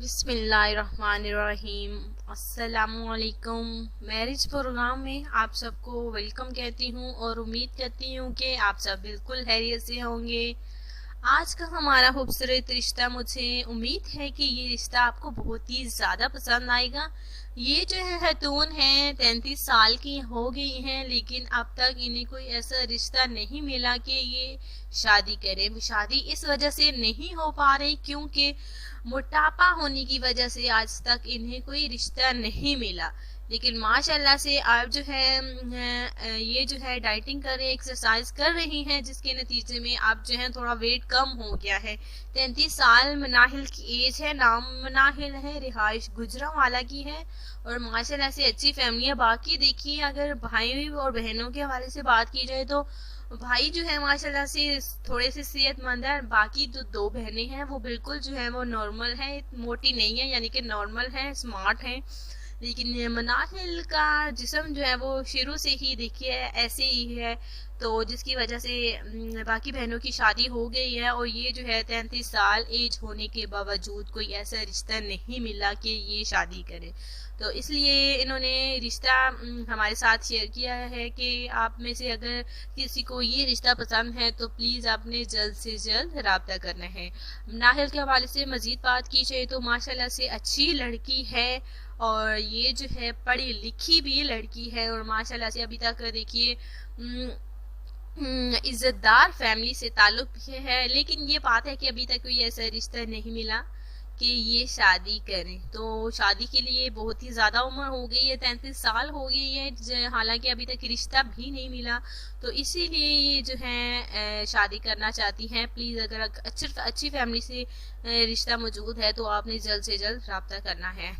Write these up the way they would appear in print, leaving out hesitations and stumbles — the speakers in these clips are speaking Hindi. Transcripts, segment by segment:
बिस्मिल्लाहिर्रहमानिर्रहीम। अस्सलामुअलैकुम। मैरिज प्रोग्राम में आप सबको वेलकम कहती हूँ और उम्मीद करती हूँ कि आप सब बिल्कुल खैरियत से होंगे। आज का हमारा खूबसूरत रिश्ता, मुझे उम्मीद है कि ये रिश्ता आपको बहुत ही ज़्यादा पसंद आएगा। ये जो है खतून है 33 साल की हो गई हैं, लेकिन अब तक इन्हें कोई ऐसा रिश्ता नहीं मिला कि ये शादी करें। शादी इस वजह से नहीं हो पा रही क्योंकि मोटापा होने की वजह से आज तक इन्हें कोई रिश्ता नहीं मिला। लेकिन माशाल्लाह से आप जो है ये जो है डाइटिंग कर रही हैं, एक्सरसाइज कर रही हैं, जिसके नतीजे में आप जो है थोड़ा वेट कम हो गया है। 33 साल मनाहिल की एज है, नाम मनाहिल है, रिहाइश गुजरांवाला की है और माशाल्लाह से अच्छी फैमिली है। बाकी देखिए, अगर भाई और बहनों के हवाले से बात की जाए तो भाई जो है माशाल्लाह से थोड़े से सेहतमंद है। बाकी जो दो बहनें हैं वो बिल्कुल जो है वो नॉर्मल है, मोटी नहीं है, यानी कि नॉर्मल है, स्मार्ट है। लेकिन मनाहिल का जिस्म जो है वो शुरू से ही देखिए ऐसे ही है, तो जिसकी वजह से बाकी बहनों की शादी हो गई है और ये जो है 33 साल एज होने के बावजूद कोई ऐसा रिश्ता नहीं मिला कि ये शादी करे। तो इसलिए इन्होंने रिश्ता हमारे साथ शेयर किया है कि आप में से अगर किसी को ये रिश्ता पसंद है तो प्लीज़ आपने जल्द से जल्द रब्ता करना है। नाहिल के हवाले से मज़ीद बात की जाए तो माशाल्लाह से अच्छी लड़की है और ये जो है पढ़ी लिखी भी लड़की है और माशाल्लाह से अभी तक देखिए इज्जतदार फैमिली से ताल्लुक भी है। लेकिन ये बात है कि अभी तक कोई ऐसा रिश्ता नहीं मिला कि ये शादी करें। तो शादी के लिए बहुत ही ज़्यादा उम्र हो गई है, 33 साल हो गई है, हालांकि अभी तक रिश्ता भी नहीं मिला। तो इसीलिए ये जो है शादी करना चाहती हैं। प्लीज़ अगर अच्छी फैमिली से रिश्ता मौजूद है तो आपने जल्द से जल्द रब्ता करना है।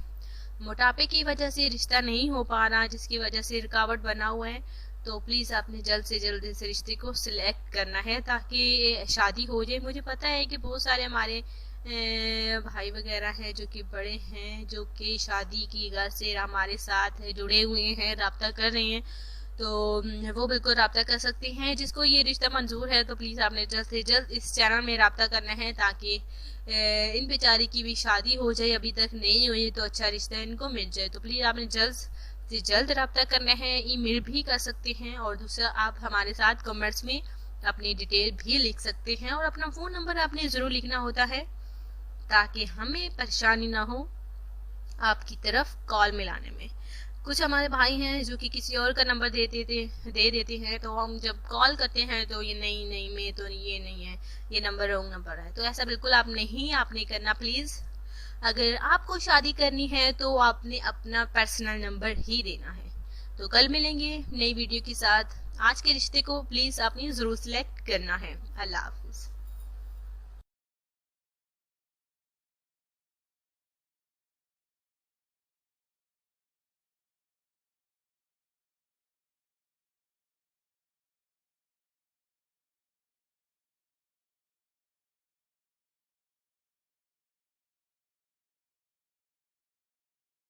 मोटापे की वजह से रिश्ता नहीं हो पा रहा, जिसकी वजह से रुकावट बना हुआ है, तो प्लीज़ आपने जल्द से जल्द इस रिश्ते को सिलेक्ट करना है ताकि शादी हो जाए। मुझे पता है कि बहुत सारे हमारे भाई वगैरह हैं जो कि बड़े हैं, जो कि शादी की घर से हमारे साथ जुड़े हुए हैं, रब्ता कर रहे हैं, तो वो बिल्कुल रब्ता कर सकते हैं। जिसको ये रिश्ता मंजूर है तो प्लीज़ आपने जल्द से जल्द इस चैनल में रब्ता करना है ताकि इन बेचारी की भी शादी हो जाए। अभी तक नहीं हुई तो अच्छा रिश्ता इनको मिल जाए। तो प्लीज़ आपने जल्द से जल्द रब्ता करना है। ईमेल भी कर सकते हैं और दूसरा आप हमारे साथ कमेंट्स में अपनी डिटेल भी लिख सकते हैं और अपना फ़ोन नंबर आपने ज़रूर लिखना होता है ताकि हमें परेशानी ना हो आपकी तरफ कॉल मिलाने में। कुछ हमारे भाई हैं जो कि किसी और का नंबर दे देते हैं, तो हम जब कॉल करते हैं तो ये नहीं मैं तो ये नहीं है, ये नंबर रॉन्ग नंबर है। तो ऐसा बिल्कुल आपने करना। प्लीज़ अगर आपको शादी करनी है तो आपने अपना पर्सनल नंबर ही देना है। तो कल मिलेंगे नई वीडियो के साथ। आज के रिश्ते को प्लीज़ आपने ज़रूर सिलेक्ट करना है। अल्लाह हाफिज़।